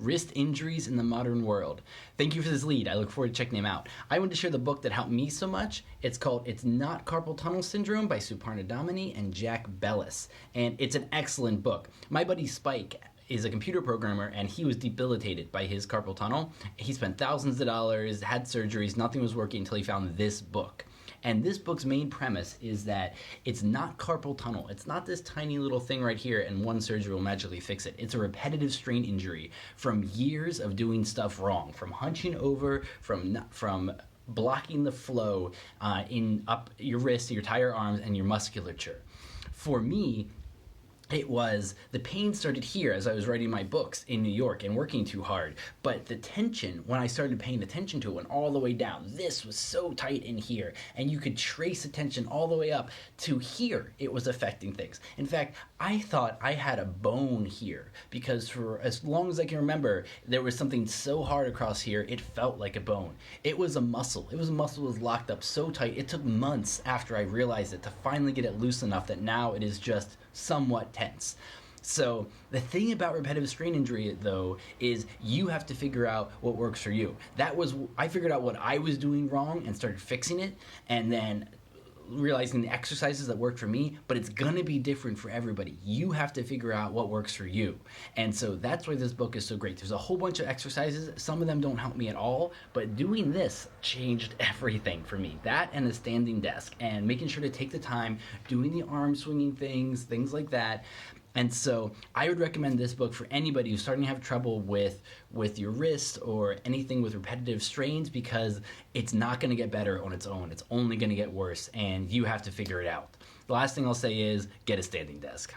Wrist Injuries in the Modern World. Thank you for this lead. I look forward to checking him out. I want to share the book that helped me so much. It's called It's Not Carpal Tunnel Syndrome by Suparna Damany and Jack Bellis. And it's an excellent book. My buddy Spike is a computer programmer, and he was debilitated by his carpal tunnel. He spent thousands of dollars, had surgeries, nothing was working until he found this book. And this book's main premise is that it's not carpal tunnel. It's not this tiny little thing right here and one surgery will magically fix it. It's a repetitive strain injury from years of doing stuff wrong, from hunching over, from blocking the flow in up your wrists, your entire arms, and your musculature. For me, it was the pain started here as I was writing my books in New York and working too hard. But the tension, when I started paying attention to it, went all the way down. This was so tight in here. And you could trace the tension all the way up to here. It was affecting things. In fact, I thought I had a bone here because for as long as I can remember, there was something so hard across here, it felt like a bone. It was a muscle. It was a muscle that was locked up so tight. It took months after I realized it to finally get it loose enough that now it is just somewhat tense. So the thing about repetitive strain injury, though, is you have to figure out what works for you. I figured out what I was doing wrong and started fixing it, and then realizing the exercises that worked for me, but it's gonna be different for everybody. You have to figure out what works for you. And so that's why this book is so great. There's a whole bunch of exercises. Some of them don't help me at all, but doing this changed everything for me. That and the standing desk and making sure to take the time, doing the arm swinging things like that. And so I would recommend this book for anybody who's starting to have trouble with your wrist or anything with repetitive strains, because it's not going to get better on its own. It's only going to get worse, and you have to figure it out. The last thing I'll say is get a standing desk.